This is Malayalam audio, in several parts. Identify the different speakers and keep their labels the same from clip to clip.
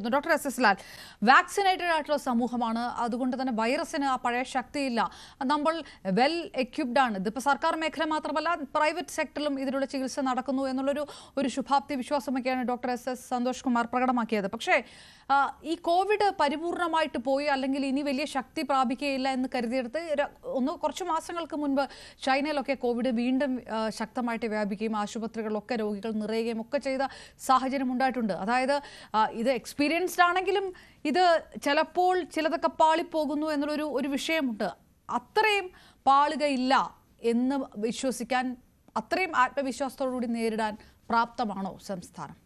Speaker 1: ഡോക്ടർ എസ് ലാൽ, വാക്സിനേറ്റഡ് ആയിട്ടുള്ള സമൂഹമാണ്. അതുകൊണ്ട് തന്നെ വൈറസിന് ആ പഴയ ശക്തിയില്ല. നമ്മൾ വെൽ എക്യുപ്ഡ് ആണ്. ഇതിപ്പോൾ സർക്കാർ മേഖല മാത്രമല്ല, പ്രൈവറ്റ് സെക്ടറിലും ഇതിനുള്ള ചികിത്സ നടക്കുന്നു എന്നുള്ളൊരു ശുഭാപ്തി വിശ്വാസമൊക്കെയാണ് ഡോക്ടർ സന്തോഷ് കുമാർ പ്രകടമാക്കിയത്. പക്ഷേ ഈ കോവിഡ് പരിപൂർണമായിട്ട് പോയി അല്ലെങ്കിൽ ഇനി വലിയ ശക്തി പ്രാപിക്കുകയില്ല എന്ന് കരുതിയെടുത്ത് കുറച്ച് മാസങ്ങൾക്ക് മുൻപ് ചൈനയിലൊക്കെ കോവിഡ് വീണ്ടും ശക്തമായിട്ട് വ്യാപിക്കുകയും ആശുപത്രികളിലൊക്കെ രോഗികൾ നിറയുകയും ഒക്കെ ചെയ്ത സാഹചര്യം ഉണ്ടായിട്ടുണ്ട്. അതായത് ഇത് എക്സ്പീരിയൻസ്ഡ് ആണെങ്കിലും ഇത് ചിലപ്പോൾ ചിലതൊക്കെ പാളിപ്പോകുന്നു എന്നുള്ളൊരു വിഷയമുണ്ട്. അത്രയും പാളുകയില്ല എന്ന് വിശ്വസിക്കാൻ, അത്രയും ആത്മവിശ്വാസത്തോടുകൂടി നേരിടാൻ പ്രാപ്തമാണോ സംസ്ഥാനം?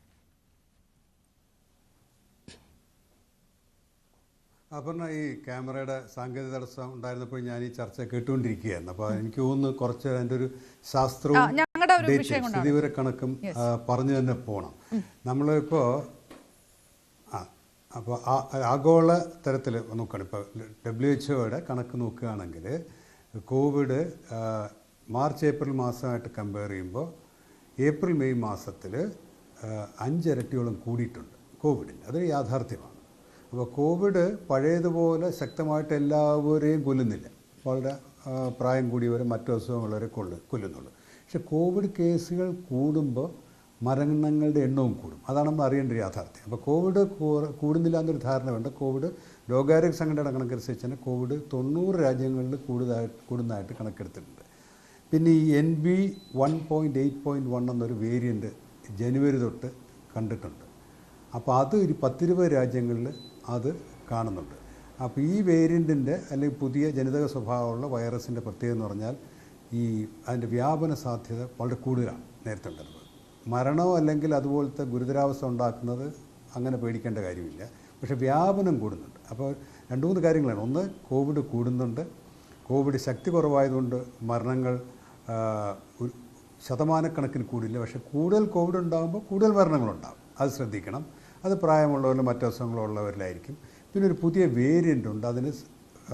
Speaker 2: അപർണ, ഈ ക്യാമറയുടെ സാങ്കേതിക തടസ്സം ഉണ്ടായിരുന്നപ്പോൾ ഞാൻ ഈ ചർച്ച കേട്ടുകൊണ്ടിരിക്കുകയായിരുന്നു. അപ്പോൾ എനിക്ക് തോന്നുന്നു കുറച്ച് അതിൻ്റെ ഒരു ശാസ്ത്രവും സ്ഥിതിവിവരക്കണക്കും പറഞ്ഞു തന്നെ പോകണം. നമ്മളിപ്പോൾ അപ്പോൾ ആഗോള തരത്തിൽ നോക്കുകയാണ്. ഇപ്പോൾ WHO കണക്ക് നോക്കുകയാണെങ്കിൽ കോവിഡ് മാർച്ച് ഏപ്രിൽ മാസമായിട്ട് കമ്പയർ ചെയ്യുമ്പോൾ ഏപ്രിൽ മെയ് മാസത്തിൽ 5 ഇരട്ടിയോളം കൂടിയിട്ടുണ്ട് കോവിഡിന്. അതൊരു യാഥാർത്ഥ്യമാണ്. അപ്പോൾ കോവിഡ് പഴയതുപോലെ ശക്തമായിട്ട് എല്ലാവരെയും കൊല്ലുന്നില്ല. വളരെ പ്രായം കൂടിയവരെ മറ്റു അസുഖങ്ങളുള്ളവരെ കൊല്ലുന്നുള്ളൂ. പക്ഷെ കോവിഡ് കേസുകൾ കൂടുമ്പോൾ മരണങ്ങളുടെ എണ്ണവും കൂടും. അതാണ് നമ്മൾ അറിയേണ്ട ഒരു യാഥാർത്ഥ്യം. അപ്പോൾ കോവിഡ് കൂടുന്നില്ല എന്നൊരു ധാരണ വേണ്ട. കോവിഡ് ലോകാരോഗ്യ സംഘടന കണക്കനുസരിച്ച് തന്നെ കോവിഡ് 90 രാജ്യങ്ങളിൽ കൂടുന്നതായിട്ട് കണക്കെടുത്തിട്ടുണ്ട്. പിന്നെ ഈ NB1.8.1 എന്നൊരു വേരിയൻ്റ് ജനുവരി തൊട്ട് കണ്ടിട്ടുണ്ട്. അപ്പോൾ അത് ഒരു 10-20 രാജ്യങ്ങളിൽ അത് കാണുന്നുണ്ട്. അപ്പോൾ ഈ വേരിയൻറ്റിൻ്റെ അല്ലെങ്കിൽ പുതിയ ജനിതക സ്വഭാവമുള്ള വൈറസിൻ്റെ പ്രത്യേകത എന്ന് പറഞ്ഞാൽ അതിൻ്റെ വ്യാപന സാധ്യത വളരെ കൂടുതലാണ് നേരത്തെ ഉണ്ടായിരുന്നത്. മരണമോ അല്ലെങ്കിൽ അതുപോലത്തെ ഗുരുതരാവസ്ഥ ഉണ്ടാക്കുന്നത് അങ്ങനെ പേടിക്കേണ്ട കാര്യമില്ല. പക്ഷേ വ്യാപനം കൂടുന്നുണ്ട്. അപ്പോൾ 2-3 കാര്യങ്ങളാണ്. ഒന്ന്, കോവിഡ് കൂടുന്നുണ്ട്. കോവിഡ് ശക്തി കുറവായതുകൊണ്ട് മരണങ്ങൾ ശതമാനക്കണക്കിന് കൂടില്ല. പക്ഷേ കൂടുതൽ കോവിഡ് ഉണ്ടാകുമ്പോൾ കൂടുതൽ മരണങ്ങളുണ്ടാകും. അത് ശ്രദ്ധിക്കണം. അത് പ്രായമുള്ളവരിലും മറ്റു അസുഖങ്ങളുള്ളവരിലായിരിക്കും. പിന്നെ ഒരു പുതിയ വേരിയൻ്റ് ഉണ്ട്,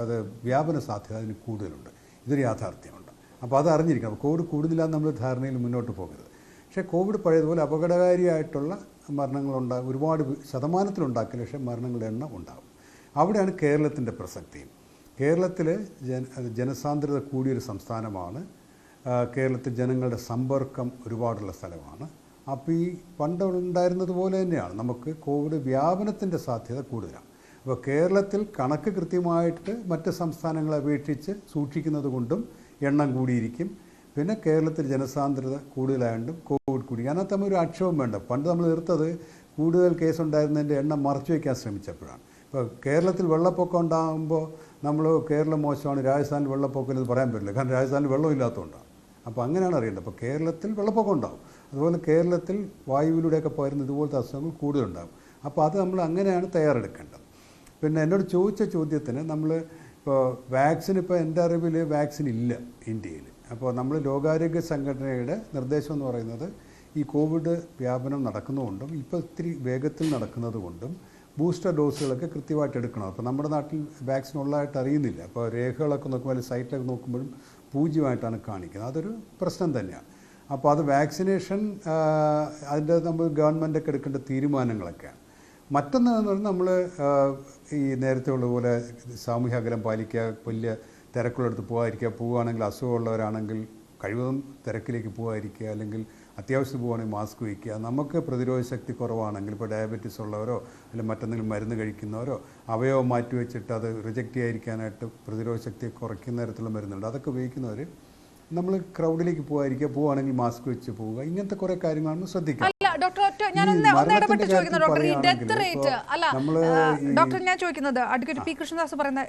Speaker 2: അത് വ്യാപന സാധ്യത അതിന് കൂടുതലുണ്ട്. ഇതൊരു യാഥാർത്ഥ്യമുണ്ട്. അപ്പോൾ അത് അറിഞ്ഞിരിക്കണം. അപ്പോൾ കോവിഡ് കൂടുന്നില്ല എന്ന് നമ്മൾ ധാരണയിൽ മുന്നോട്ട് പോകരുത്. പക്ഷേ കോവിഡ് പഴയതുപോലെ അപകടകാരിയായിട്ടുള്ള മരണങ്ങളുണ്ടാകും. ഒരുപാട് ശതമാനത്തിലുണ്ടാക്കില്ല, പക്ഷേ മരണങ്ങളുടെ എണ്ണം ഉണ്ടാകും. അവിടെയാണ് കേരളത്തിൻ്റെ പ്രസക്തിയും. കേരളത്തിൽ ജനസാന്ദ്രത കൂടിയൊരു സംസ്ഥാനമാണ്. കേരളത്തിൽ ജനങ്ങളുടെ സമ്പർക്കം ഒരുപാടുള്ള സ്ഥലമാണ്. അപ്പോൾ ഈ പണ്ടുണ്ടായിരുന്നത് പോലെ തന്നെയാണ് നമുക്ക് കോവിഡ് വ്യാപനത്തിൻ്റെ സാധ്യത കൂടുതലാണ്. അപ്പോൾ കേരളത്തിൽ കണക്ക് കൃത്യമായിട്ട് മറ്റ് സംസ്ഥാനങ്ങളെ അപേക്ഷിച്ച് സൂക്ഷിക്കുന്നത് കൊണ്ടും എണ്ണം കൂടിയിരിക്കും. പിന്നെ കേരളത്തിൽ ജനസാന്ദ്രത കൂടുതലായതുകൊണ്ടും കോവിഡ് കൂടി. അതിനകത്ത് നമ്മൾ ഒരു ആക്ഷേപം വേണ്ട. പണ്ട് നമ്മൾ എതിർത്തത് കൂടുതൽ കേസുണ്ടായിരുന്നതിൻ്റെ എണ്ണം മറച്ചു വയ്ക്കാൻ ശ്രമിച്ചപ്പോഴാണ്. ഇപ്പോൾ കേരളത്തിൽ വെള്ളപ്പൊക്കം ഉണ്ടാകുമ്പോൾ നമ്മൾ കേരളം മോശമാണ്, രാജസ്ഥാനിൽ വെള്ളപ്പൊക്കം എന്ന് പറയാൻ പറ്റില്ല. കാരണം രാജസ്ഥാനിൽ വെള്ളമില്ലാത്തതുകൊണ്ടാണ്. അപ്പോൾ അങ്ങനെയാണ് അറിയേണ്ടത്. അപ്പോൾ കേരളത്തിൽ വെള്ളപ്പൊക്കം ഉണ്ടാകും. അതുപോലെ കേരളത്തിൽ വായുവിലൂടെയൊക്കെ പകരുന്ന ഇതുപോലത്തെ അസുഖങ്ങൾ കൂടുതലുണ്ടാകും. അപ്പോൾ അത് നമ്മൾ അങ്ങനെയാണ് തയ്യാറെടുക്കേണ്ടത്. പിന്നെ എന്നോട് ചോദിച്ച ചോദ്യത്തിന് നമ്മൾ ഇപ്പോൾ വാക്സിൻ, ഇപ്പോൾ എൻ്റെ അറിവിൽ വാക്സിൻ ഇല്ല ഇന്ത്യയിൽ. അപ്പോൾ നമ്മൾ ലോകാരോഗ്യ സംഘടനയുടെ നിർദ്ദേശം എന്ന് പറയുന്നത് ഈ കോവിഡ് വ്യാപനം നടക്കുന്നതുകൊണ്ടും ഇപ്പോൾ ഇത്തിരി വേഗത്തിൽ നടക്കുന്നത് കൊണ്ടും ബൂസ്റ്റർ ഡോസുകളൊക്കെ കൃത്യമായിട്ട് എടുക്കണം. അപ്പോൾ നമ്മുടെ നാട്ടിൽ വാക്സിൻ ഉള്ളതായിട്ട് അറിയുന്നില്ല. അപ്പോൾ രേഖകളൊക്കെ നോക്കുമ്പോൾ സൈറ്റിലൊക്കെ നോക്കുമ്പോഴും 0 കാണിക്കുന്നത്. അതൊരു പ്രശ്നം തന്നെയാണ്. അപ്പോൾ അത് വാക്സിനേഷൻ അതിൻ്റെ നമ്മൾ ഗവൺമെൻറ്റൊക്കെ എടുക്കേണ്ട തീരുമാനങ്ങളൊക്കെയാണ്. മറ്റൊന്ന് എന്ന് പറഞ്ഞാൽ നമ്മൾ ഈ നേരത്തെ ഉള്ളതുപോലെ സാമൂഹ്യ അകലം പാലിക്കുക, വലിയ തിരക്കുള്ളടുത്ത് പോവുകയാണെങ്കിൽ അസുഖമുള്ളവരാണെങ്കിൽ കഴിവതും തിരക്കിലേക്ക് പോകാതിരിക്കുക, അല്ലെങ്കിൽ അത്യാവശ്യം പോവുകയാണെങ്കിൽ മാസ്ക് വയ്ക്കുക. നമുക്ക് പ്രതിരോധ ശക്തി കുറവാണെങ്കിൽ, ഇപ്പോൾ ഡയബറ്റീസ് ഉള്ളവരോ അല്ലെങ്കിൽ മറ്റെന്തെങ്കിലും മരുന്ന് കഴിക്കുന്നവരോ അവയവം മാറ്റി വെച്ചിട്ട് അത് റിജക്റ്റ് ചെയ്യാതിരിക്കാനായിട്ട് പ്രതിരോധ ശക്തി കുറയ്ക്കുന്ന തരത്തിലുള്ള മരുന്നുണ്ട്. അതൊക്കെ ഉപയോഗിക്കുന്നവർ നമ്മൾ ക്രൗഡിലേക്ക് പോവുകയാണെങ്കിൽ മാസ്ക് വെച്ച് പോവുക. ഇങ്ങനത്തെ കുറേ കാര്യങ്ങളാണ് ശ്രദ്ധിക്കുക.
Speaker 1: ഡോക്ടർ, ഞാൻ ചോദിക്കുന്നത് അഡ്വക്കേറ്റ് പി കൃഷ്ണദാസ് പറയുന്ന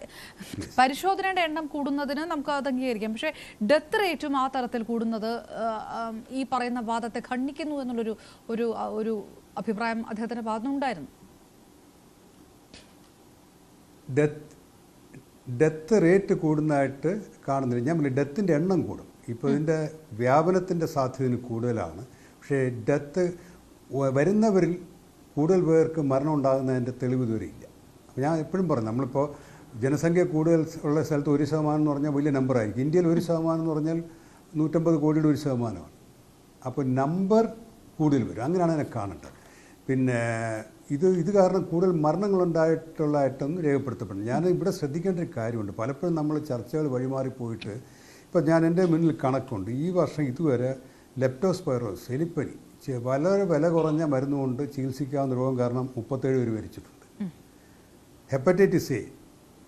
Speaker 1: പരിശോധനയുടെ എണ്ണം കൂടുന്നതിന് നമുക്ക് അത് അംഗീകരിക്കാം. പക്ഷേ ഡെത്ത് റേറ്റും ആ തരത്തിൽ കൂടുന്നത് ഈ പറയുന്ന വാദത്തെ ഖണ്ഡിക്കുന്നു എന്നുള്ളൊരു അഭിപ്രായം അദ്ദേഹത്തിന്റെ ഭാഗത്തുനിന്നുണ്ടായിരുന്നു.
Speaker 2: ഡെത്ത് റേറ്റ് കൂടുന്നതായിട്ട് കാണുന്നില്ല. ഞാൻ പറഞ്ഞു ഡെത്തിൻ്റെ എണ്ണം കൂടും. ഇപ്പോൾ ഇതിൻ്റെ വ്യാപനത്തിൻ്റെ സാധ്യത കൂടുതലാണ്. പക്ഷേ ഡെത്ത് വരുന്നവരിൽ കൂടുതൽ പേർക്ക് മരണം ഉണ്ടാകുന്നതിൻ്റെ തെളിവ് ഇതുവരെ ഇല്ല. അപ്പോൾ ഞാൻ എപ്പോഴും പറഞ്ഞു, നമ്മളിപ്പോൾ ജനസംഖ്യ കൂടുതൽ ഉള്ള സ്ഥലത്ത് 1% എന്ന് പറഞ്ഞാൽ വലിയ നമ്പറായിരിക്കും. ഇന്ത്യയിൽ 1% എന്ന് പറഞ്ഞാൽ 150 കോടിയുടെ 1%. അപ്പോൾ നമ്പർ കൂടുതൽ വരും. അങ്ങനെയാണ് അതിനെ കാണേണ്ടത്. പിന്നെ ഇത് കാരണം കൂടുതൽ മരണങ്ങളുണ്ടായിട്ടുള്ളതായിട്ടൊന്നും രേഖപ്പെടുത്തപ്പെടുന്നു. ഞാൻ ഇവിടെ ശ്രദ്ധിക്കേണ്ട ഒരു കാര്യമുണ്ട്. പലപ്പോഴും നമ്മൾ ചർച്ചകൾ വഴിമാറിപ്പോയിട്ട് ഇപ്പം ഞാൻ എൻ്റെ മുന്നിൽ കണക്കുണ്ട്. ഈ വർഷം ഇതുവരെ ലെപ്റ്റോസ്പൈറോസ് എലിപ്പനി വളരെ വില കുറഞ്ഞ മരുന്നുകൊണ്ട് ചികിത്സിക്കാവുന്ന രോഗം കാരണം 37 പേര് മരിച്ചിട്ടുണ്ട്. ഹെപ്പറ്റൈറ്റിസ് എ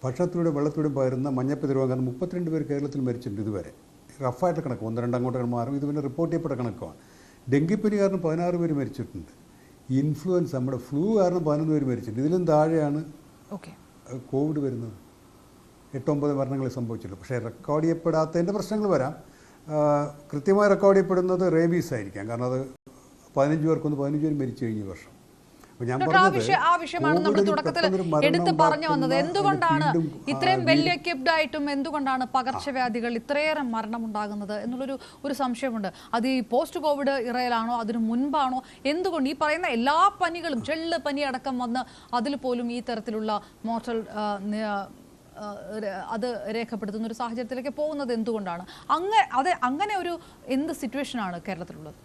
Speaker 2: ഭക്ഷണത്തിലൂടെ വെള്ളത്തിലൂടെ പകരുന്ന മഞ്ഞപ്പിത്ത രോഗം കാരണം 32 പേര് കേരളത്തിൽ മരിച്ചിട്ടുണ്ട് ഇതുവരെ. റഫായിട്ട് കണക്ക് 1-2 അങ്ങോട്ട് മാറും. ഇത് പിന്നെ റിപ്പോർട്ട് ചെയ്യപ്പെട്ട കണക്കാണ്. ഡെങ്കിപ്പനി കാരണം 16 പേര് മരിച്ചിട്ടുണ്ട്. ഇൻഫ്ലുവൻസ നമ്മുടെ ഫ്ലൂ കാരണം 11 പേര് മരിച്ചിട്ടുണ്ട്. ഇതിലും താഴെയാണ് കോവിഡ് വരുന്നത്. 8-9 മരണങ്ങൾ സംഭവിച്ചിട്ടുണ്ട്. പക്ഷേ റെക്കോർഡ് ചെയ്യപ്പെടാത്തതിൻ്റെ പ്രശ്നങ്ങൾ വരാം. കൃത്യമായി റെക്കോർഡ് ചെയ്യപ്പെടുന്നത് റേബീസ് ആയിരിക്കാം. കാരണം അത് 15 പേര് മരിച്ചു കഴിഞ്ഞ വർഷം.
Speaker 1: ആ വിഷയമാണ് നമ്മൾ തുടക്കത്തിൽ എടുത്ത് പറഞ്ഞു വന്നത്. എന്തുകൊണ്ടാണ് ഇത്രയും വെൽ എക്വിപ്ഡ് ആയിട്ടും എന്തുകൊണ്ടാണ് പകർച്ചവ്യാധികൾ ഇത്രയേറെ മരണം ഉണ്ടാകുന്നത് എന്നുള്ളൊരു സംശയമുണ്ട്. അത് ഈ പോസ്റ്റ് കോവിഡ് ഇറയിലാണോ അതിനു മുൻപാണോ? എന്തുകൊണ്ട് ഈ പറയുന്ന എല്ലാ പനികളും ചെള്ള് പനി അടക്കം വന്ന് അതിൽ പോലും ഈ തരത്തിലുള്ള മോർട്ടൽ അത് രേഖപ്പെടുത്തുന്ന ഒരു സാഹചര്യത്തിലേക്ക് പോകുന്നത് എന്തുകൊണ്ടാണ്? അങ്ങനെ ഒരു എന്ത് സിറ്റുവേഷനാണ് കേരളത്തിലുള്ളത്?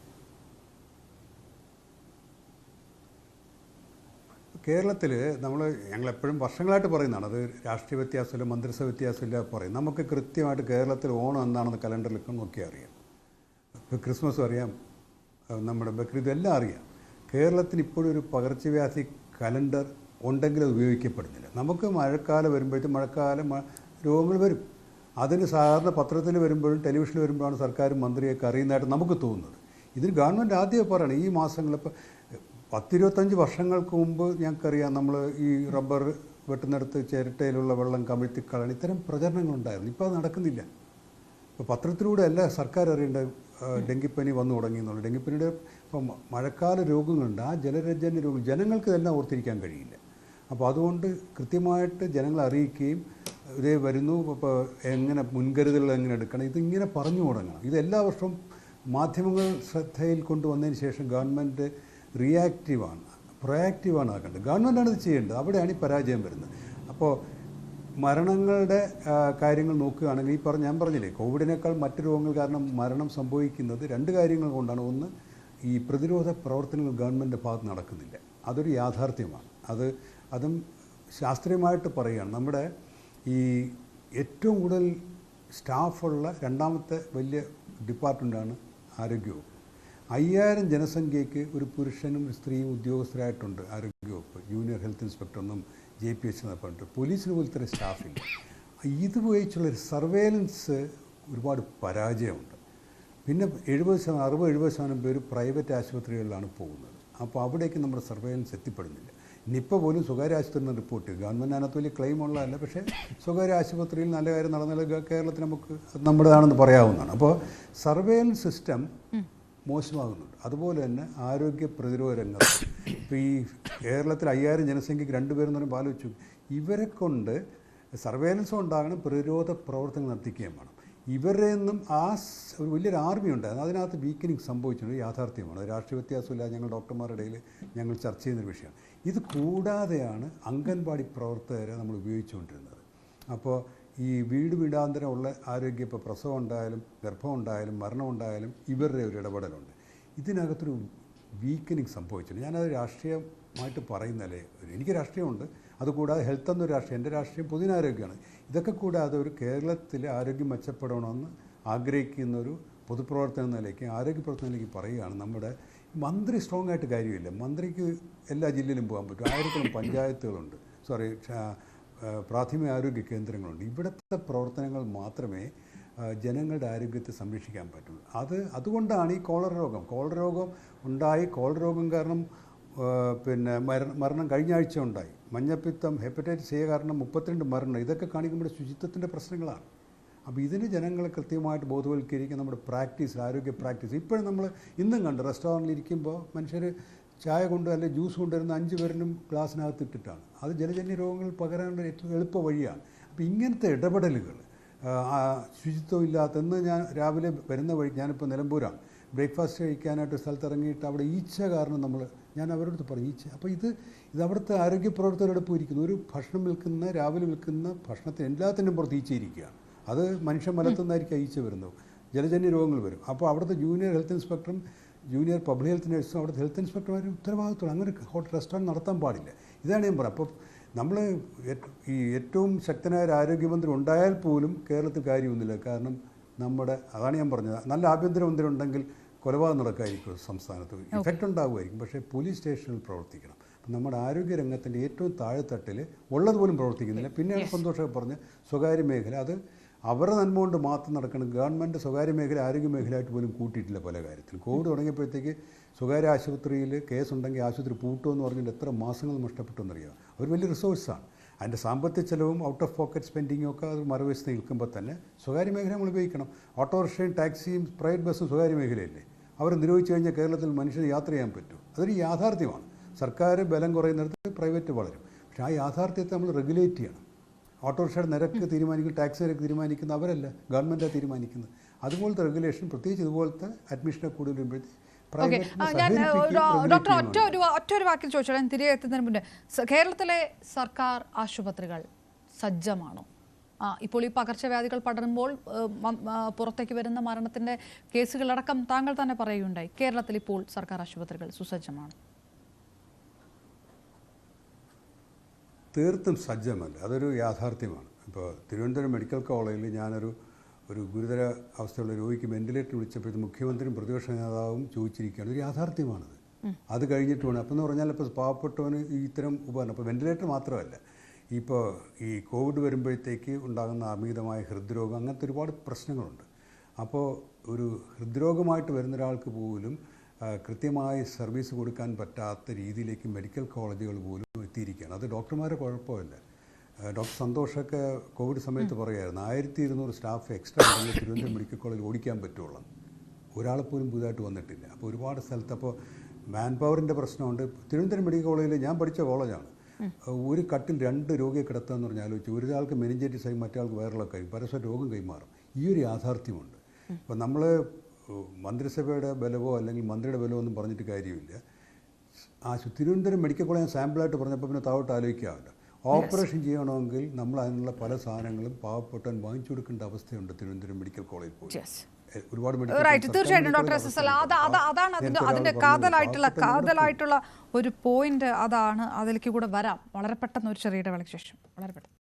Speaker 2: കേരളത്തിൽ ഞങ്ങളെപ്പോഴും വർഷങ്ങളായിട്ട് പറയുന്നതാണ്, അത് രാഷ്ട്രീയ വ്യത്യാസമില്ല, മന്ത്രിസഭ വ്യത്യാസമില്ല പറയും. നമുക്ക് കൃത്യമായിട്ട് കേരളത്തിൽ ഓണം എന്താണെന്ന് കലണ്ടറിലൊക്കെ നോക്കിയാൽ അറിയാം. ഇപ്പോൾ ക്രിസ്മസും അറിയാം, നമ്മുടെ ബക്രീദ് എല്ലാം അറിയാം. കേരളത്തിന് ഇപ്പോഴും ഒരു പകർച്ചവ്യാധി കലണ്ടർ ഉണ്ടെങ്കിൽ അത് ഉപയോഗിക്കപ്പെടുന്നില്ല. നമുക്ക് മഴക്കാലം വരുമ്പോഴത്തേക്കും മഴക്കാലം രോഗങ്ങൾ വരും. അതിന് സാധാരണ പത്രത്തിൽ വരുമ്പോഴും ടെലിവിഷനിൽ വരുമ്പോഴാണ് സർക്കാരും മന്ത്രിയൊക്കെ അറിയുന്നതായിട്ട് നമുക്ക് തോന്നുന്നത്. ഇതിന് ഗവൺമെൻറ് ആദ്യമേ പറയണം. ഈ മാസങ്ങളിപ്പോൾ 10-25 വർഷങ്ങൾക്ക് മുമ്പ് ഞങ്ങൾക്കറിയാം, നമ്മൾ ഈ റബ്ബർ വെട്ടുന്നിടത്ത് ചിരട്ടയിലുള്ള വെള്ളം കമിഴ്ത്തിക്കളയണം, ഇത്തരം പ്രചരണങ്ങളുണ്ടായിരുന്നു. ഇപ്പോൾ അത് നടക്കുന്നില്ല. ഇപ്പോൾ പത്രത്തിലൂടെ അല്ല സർക്കാർ അറിയേണ്ട ഡെങ്കിപ്പനി വന്നു തുടങ്ങി എന്നുള്ളത്. ഡെങ്കിപ്പനിയുടെ ഇപ്പം മഴക്കാല രോഗങ്ങളുണ്ട്, ആ ജലജന്യ രോഗങ്ങൾ ജനങ്ങൾക്ക് ഇതെല്ലാം ഓർത്തിരിക്കാൻ കഴിയില്ല. അപ്പോൾ അതുകൊണ്ട് കൃത്യമായിട്ട് ജനങ്ങളെ അറിയിക്കുകയും ഇതേ വരുന്നു, ഇപ്പോൾ എങ്ങനെ മുൻകരുതലുകൾ എങ്ങനെ എടുക്കണം, ഇതിങ്ങനെ പറഞ്ഞു തുടങ്ങണം. ഇത് എല്ലാ വർഷവും മാധ്യമങ്ങൾ ശ്രദ്ധയിൽ കൊണ്ടുവന്നതിന് ശേഷം ഗവൺമെൻറ് റിയാക്റ്റീവാണ്, പ്രൊയാക്റ്റീവാണ് ആക്കേണ്ടത്. ഗവൺമെൻറ്റാണ് ഇത് ചെയ്യേണ്ടത്. അവിടെയാണ് ഈ പരാജയം വരുന്നത്. അപ്പോൾ മരണങ്ങളുടെ കാര്യങ്ങൾ നോക്കുകയാണെങ്കിൽ ഞാൻ പറഞ്ഞില്ലേ, കോവിഡിനേക്കാൾ മറ്റ് രോഗങ്ങൾ കാരണം മരണം സംഭവിക്കുന്നത് 2 കാര്യങ്ങൾ കൊണ്ടാണ്. ഒന്ന്, ഈ പ്രതിരോധ പ്രവർത്തനങ്ങൾ ഗവൺമെൻറ് ഭാഗത്ത് നടക്കുന്നില്ല. അതൊരു യാഥാർത്ഥ്യമാണ്. അതും ശാസ്ത്രീയമായിട്ട് പറയുകയാണ്. നമ്മുടെ ഈ ഏറ്റവും കൂടുതൽ സ്റ്റാഫുള്ള 2ാമത്തെ വലിയ ഡിപ്പാർട്ട്മെൻറ്റാണ് ആരോഗ്യവകുപ്പ്. 5000 ജനസംഖ്യയ്ക്ക് ഒരു പുരുഷനും ഒരു സ്ത്രീയും ഉദ്യോഗസ്ഥരായിട്ടുണ്ട് ആരോഗ്യവകുപ്പ്. ജൂനിയർ ഹെൽത്ത് ഇൻസ്പെക്ടറെന്നും JPH എന്ന് പറഞ്ഞിട്ട്. പോലീസിന് പോലത്തെ ഒരു സ്റ്റാഫില്ല. ഇത് ഉപയോഗിച്ചുള്ളൊരു സർവേലൻസ് ഒരുപാട് പരാജയമുണ്ട്. പിന്നെ 60-70% പേര് പ്രൈവറ്റ് ആശുപത്രികളിലാണ് പോകുന്നത്. അപ്പോൾ അവിടേക്ക് നമ്മുടെ സർവേലൻസ് എത്തിപ്പെടുന്നില്ല. നിപ്പ പോലും സ്വകാര്യ ആശുപത്രിയിൽ റിപ്പോർട്ട് ചെയ്തു. ഗവൺമെൻറ് അതിനകത്ത് വലിയ ക്ലെയിം ഉള്ളതല്ല. പക്ഷേ സ്വകാര്യ ആശുപത്രിയിൽ നല്ല കാര്യം നടന്നാൽ കേരളത്തിൽ നമുക്ക് നമ്മുടേതാണെന്ന് പറയാവുന്നതാണ്. അപ്പോൾ സർവേലൻസ് സിസ്റ്റം മോശമാകുന്നുണ്ട്. അതുപോലെ തന്നെ ആരോഗ്യ പ്രതിരോധ രംഗത്ത് ഇപ്പോൾ ഈ കേരളത്തിൽ 5000 ജനസംഖ്യയ്ക്ക് 2 പേരെന്ന് പറയുമ്പോൾ ആലോചിച്ചു. ഇവരെ കൊണ്ട് സർവേലൻസും ഉണ്ടാകണം, പ്രതിരോധ പ്രവർത്തനം നടത്തിക്കുകയും വേണം. ഇവരുടെ നിന്നും ഒരു വലിയൊരു ആർമി ഉണ്ടായിരുന്നു. അതിനകത്ത് വീക്കനിങ് സംഭവിച്ചിട്ടുണ്ട്, യാഥാർത്ഥ്യമാണ്. രാഷ്ട്രീയ വ്യത്യാസമില്ല, ഞങ്ങൾ ഡോക്ടർമാരുടെ ഇടയിൽ ഞങ്ങൾ ചർച്ച ചെയ്യുന്നൊരു വിഷയമാണ്. ഇത് കൂടാതെയാണ് അംഗൻവാടി പ്രവർത്തകരെ നമ്മൾ ഉപയോഗിച്ചുകൊണ്ടിരുന്നത്. അപ്പോൾ ഈ വീടാന്തരമുള്ള ആരോഗ്യം, ഇപ്പോൾ പ്രസവം ഉണ്ടായാലും ഗർഭം ഉണ്ടായാലും മരണം ഉണ്ടായാലും ഇവരുടെ ഒരു ഇടപെടലുണ്ട്. ഇതിനകത്തൊരു വീക്കനിങ് സംഭവിച്ചിട്ടുണ്ട്. ഞാനത് രാഷ്ട്രീയമായിട്ട് പറയുന്നതല്ലേ, എനിക്ക് രാഷ്ട്രീയമുണ്ട്, അതുകൂടാതെ ഹെൽത്ത് എന്നൊരു രാഷ്ട്രീയം, എൻ്റെ രാഷ്ട്രീയം പൊതുജനാരോഗ്യമാണ്. ഇതൊക്കെ കൂടാതെ ഒരു കേരളത്തിലെ ആരോഗ്യം മെച്ചപ്പെടണമെന്ന് ആഗ്രഹിക്കുന്ന ഒരു പൊതുപ്രവർത്തന നിലയ്ക്ക് ആരോഗ്യ പ്രവർത്തനത്തിലേക്ക് പറയുകയാണ്. നമ്മുടെ മന്ത്രി സ്ട്രോങ് ആയിട്ട് കാര്യമില്ല. മന്ത്രിക്ക് എല്ലാ ജില്ലയിലും പോകാൻ പറ്റും. 1000 പഞ്ചായത്തുകളുണ്ട്, പ്രാഥമിക ആരോഗ്യ കേന്ദ്രങ്ങളുണ്ട്. ഇവിടുത്തെ പ്രവർത്തനങ്ങൾ മാത്രമേ ജനങ്ങളുടെ ആരോഗ്യത്തെ സംരക്ഷിക്കാൻ പറ്റുള്ളൂ. അതുകൊണ്ടാണ് ഈ കോളറ രോഗം ഉണ്ടായി. കോളറ രോഗം കാരണം പിന്നെ മരണം കഴിഞ്ഞ ആഴ്ച ഉണ്ടായി. മഞ്ഞപ്പിത്തം, ഹെപ്പറ്റൈറ്റിസ് എ കാരണം 32 മരണം. ഇതൊക്കെ കാണിക്കുമ്പോൾ ശുചിത്വത്തിൻ്റെ പ്രശ്നങ്ങളാണ്. അപ്പോൾ ഇതിന് ജനങ്ങളെ കൃത്യമായിട്ട് ബോധവൽക്കരിക്കുക. നമ്മുടെ ആരോഗ്യ പ്രാക്ടീസ് ഇപ്പോഴും നമ്മൾ ഇന്നും കണ്ട് റെസ്റ്റോറൻറ്റിൽ ഇരിക്കുമ്പോൾ മനുഷ്യർ ചായ കൊണ്ട് അല്ലെങ്കിൽ ജ്യൂസ് കൊണ്ടുവരുന്ന 5 പേരിനും ഗ്ലാസ്സിനകത്ത് ഇട്ടിട്ടാണ്. അത് ജലജന്യ രോഗങ്ങൾ പകരാനുള്ള ഏറ്റവും എളുപ്പ വഴിയാണ്. അപ്പോൾ ഇങ്ങനത്തെ ഇടപെടലുകൾ ശുചിത്വം ഇല്ലാത്തെന്ന് ഞാൻ രാവിലെ വരുന്ന വഴി, ഞാനിപ്പോൾ നിലമ്പൂരാണ്, ബ്രേക്ക്ഫാസ്റ്റ് കഴിക്കാനായിട്ട് സ്ഥലത്ത് ഇറങ്ങിയിട്ട് അവിടെ ഈച്ച കാരണം ഞാൻ അവരോട് പറഞ്ഞു ഈച്ച. അപ്പോൾ ഇത് അവിടുത്തെ ആരോഗ്യ പ്രവർത്തകരുടെ പോയിരിക്കുന്നു. ഒരു ഭക്ഷണം രാവിലെ വിൽക്കുന്ന ഭക്ഷണത്തിന് എല്ലാത്തിനും പുറത്ത് ഈച്ച ഇരിക്കുകയാണ്. അത് മനുഷ്യൻ മലത്തുനിന്നായിരിക്കും ഈച്ച വരുന്നത്. ജലജന്യ രോഗങ്ങൾ വരും. അപ്പോൾ അവിടുത്തെ ജൂനിയർ ഹെൽത്ത് ഇൻസ്പെക്ടറും ജൂനിയർ പബ്ലിക് ഹെൽത്ത് നഴ്സും അവിടുത്തെ ഹെൽത്ത് ഇൻസ്പെക്ടർമാരും ഉത്തരവാദിത്തമുള്ള അങ്ങനെ ഹോട്ടൽ റെസ്റ്റോറൻറ്റ് നടത്താൻ പാടില്ല. ഇതാണ് ഞാൻ പറയുന്നത്. അപ്പോൾ നമ്മൾ ഈ ഏറ്റവും ശക്തനായ ഒരു ആരോഗ്യമന്ത്രി ഉണ്ടായാൽ പോലും കേരളത്തിൽ കാര്യമൊന്നുമില്ല. കാരണം അതാണ് ഞാൻ പറഞ്ഞത്, നല്ല ആഭ്യന്തരമന്ത്രി ഉണ്ടെങ്കിൽ കൊലപാതകം നടക്കായിരിക്കും സംസ്ഥാനത്ത്, ഇഫക്റ്റ് ഉണ്ടാകുമായിരിക്കും. പക്ഷേ പോലീസ് സ്റ്റേഷനിൽ പ്രവർത്തിക്കണം. അപ്പം നമ്മുടെ ആരോഗ്യരംഗത്തിൻ്റെ ഏറ്റവും താഴെത്തട്ടിൽ ഉള്ളതുപോലും പ്രവർത്തിക്കുന്നില്ല. പിന്നെയാണ് സന്തോഷമൊക്കെ പറഞ്ഞ് സ്വകാര്യ മേഖല, അത് അവരുടെ നന്മ കൊണ്ട് മാത്രം നടക്കണം. ഗവൺമെൻറ് സ്വകാര്യ മേഖല ആരോഗ്യ മേഖലയായിട്ട് പോലും കൂട്ടിയിട്ടില്ല പല കാര്യത്തിലും. കോവിഡ് തുടങ്ങിയപ്പോഴത്തേക്ക് സ്വകാര്യ ആശുപത്രിയിൽ കേസുണ്ടെങ്കിൽ ആശുപത്രി പൂട്ടുമെന്ന് പറഞ്ഞിട്ട് എത്ര മാസങ്ങൾ നഷ്ടപ്പെട്ടെന്നറിയാം. അവർ വലിയ റിസോഴ്സാണ്. അതിൻ്റെ സാമ്പത്തിക ചെലവും ഔട്ട് ഓഫ് പോക്കറ്റ് സ്പെൻഡിങ്ങും ഒക്കെ അത് മറുവശത്ത് നിൽക്കുമ്പോൾ തന്നെ സ്വകാര്യ മേഖല നമ്മൾ ഉപയോഗിക്കണം. ഓട്ടോറിക്ഷയും ടാക്സിയും പ്രൈവറ്റ് ബസ്സും സ്വകാര്യ മേഖലയല്ലേ. അവർ നിരോധിച്ചു കഴിഞ്ഞാൽ കേരളത്തിൽ മനുഷ്യന് യാത്ര ചെയ്യാൻ പറ്റും. അതൊരു യാഥാർത്ഥ്യമാണ്. സർക്കാർ ബലം കുറയുന്നിടത്ത് പ്രൈവറ്റ് വളരും. പക്ഷേ ആ യാഥാർത്ഥ്യത്തെ നമ്മൾ റെഗുലേറ്റ് ചെയ്യണം. ഓട്ടോറിക്ഷയുടെ നിരക്ക് തീരുമാനിക്കും, ടാക്സി നിരക്ക് തീരുമാനിക്കുന്ന അവരല്ല, ഗവൺമെൻറ്റാണ് തീരുമാനിക്കുന്നത്. അതുപോലത്തെ റെഗുലേഷൻ, പ്രത്യേകിച്ച് ഇതുപോലത്തെ അഡ്മിഷനെ കൂടുതൽ വരുമ്പോഴത്തേക്ക്
Speaker 1: ഡോക്ടർ ഒറ്റ ഒരു വാക്കിൽ ചോദിച്ചോളാം, ഞാൻ തിരികെ എത്തുന്നതിന് മുന്നേ, കേരളത്തിലെ സർക്കാർ ആശുപത്രികൾ സജ്ജമാണോ? ഇപ്പോൾ ഈ പകർച്ചവ്യാധികൾ പടരുമ്പോൾ പുറത്തേക്ക് വരുന്ന മരണത്തിൻ്റെ കേസുകളടക്കം താങ്കൾ തന്നെ പറയുകയുണ്ടായി. കേരളത്തിൽ ഇപ്പോൾ സർക്കാർ ആശുപത്രികൾ സുസജ്ജമാണ്?
Speaker 2: തീർത്തും സജ്ജമല്ല, അതൊരു യാഥാർത്ഥ്യമാണ്. ഇപ്പോൾ തിരുവനന്തപുരം മെഡിക്കൽ കോളേജിൽ ഞാനൊരു ഗുരുതര അവസ്ഥയുള്ള രോഗിക്ക് വെന്റിലേറ്റർ വിളിച്ചപ്പോഴത്തെ മുഖ്യമന്ത്രിയും പ്രതിപക്ഷ നേതാവും ചോദിച്ചിരിക്കുകയാണ്. ഒരു യാഥാർത്ഥ്യമാണത്. അത് കഴിഞ്ഞിട്ട് വേണം. അപ്പോൾ എന്ന് പറഞ്ഞാൽ ഇപ്പോൾ പാവപ്പെട്ടവന് ഇത്തരം ഉപകരണം, ഇപ്പോൾ വെന്റിലേറ്റർ മാത്രമല്ല, ഇപ്പോൾ ഈ കോവിഡ് വരുമ്പോഴത്തേക്ക് ഉണ്ടാകുന്ന അമിതമായ ഹൃദ്രോഗം, അങ്ങനത്തെ ഒരുപാട് പ്രശ്നങ്ങളുണ്ട്. അപ്പോൾ ഒരു ഹൃദ്രോഗമായിട്ട് വരുന്ന ഒരാൾക്ക് പോലും കൃത്യമായി സർവീസ് കൊടുക്കാൻ പറ്റാത്ത രീതിയിലേക്ക് മെഡിക്കൽ കോളേജുകൾ പോലും എത്തിയിരിക്കുകയാണ്. അത് ഡോക്ടർമാരെ കുഴപ്പമില്ല. ഡോക്ടർ സന്തോഷൊക്കെ കോവിഡ് സമയത്ത് പറയുമായിരുന്നു 1200 സ്റ്റാഫ് എക്സ്ട്രാ ഉണ്ടെങ്കിൽ തിരുവനന്തപുരം മെഡിക്കൽ കോളേജിൽ ഓടിക്കാൻ പറ്റുള്ളൂ. ഒരാളെപ്പോലും പുതുതായിട്ട് വന്നിട്ടില്ല. അപ്പോൾ ഒരുപാട് സ്ഥലത്ത് അപ്പോൾ മാൻ പവറിൻ്റെ പ്രശ്നമുണ്ട്. തിരുവനന്തപുരം മെഡിക്കൽ കോളേജിൽ ഞാൻ പഠിച്ച കോളേജാണ്. ഒരു കട്ടിൽ 2 രോഗിയെ കിടത്താമെന്ന് പറഞ്ഞാൽ ആലോചിച്ചു. ഒരാൾക്ക് മെനിഞ്ചൈറ്റിസ് ആയി മറ്റേ വയറിളക്കം ആയി പരസ്പരം രോഗം കൈമാറും. ഈ ഒരു യാഥാർത്ഥ്യമുണ്ട്. അപ്പോൾ നമ്മൾ മന്ത്രിസഭയുടെ ബലവോ അല്ലെങ്കിൽ മന്ത്രിയുടെ ബലവോ ഒന്നും പറഞ്ഞിട്ട് കാര്യമില്ല. തിരുവനന്തപുരം മെഡിക്കൽ കോളേജ് സാമ്പിളായിട്ട് പറഞ്ഞപ്പോൾ പിന്നെ താവോട്ട് ആലോചിക്കാമല്ലോ. ഓപ്പറേഷൻ ചെയ്യണമെങ്കിൽ നമ്മൾ അതിനുള്ള പല സാധനങ്ങളും പാവപ്പെട്ടവൻ വാങ്ങിച്ചു കൊടുക്കേണ്ട അവസ്ഥയുണ്ട് തിരുവനന്തപുരം മെഡിക്കൽ കോളേജിൽ പോയി. ഒരുപാട്
Speaker 1: തീർച്ചയായിട്ടും ഡോക്ടർ എസ് എസ് എൽ, അതാണ് അതിന്റെ കാതലായിട്ടുള്ള ഒരു പോയിന്റ്. അതാണ്, അതിലേക്ക് കൂടെ വരാം വളരെ പെട്ടെന്ന്, ഒരു ചെറിയ ഇടവേളയ്ക്ക് ശേഷം. വളരെ പെട്ടെന്ന്.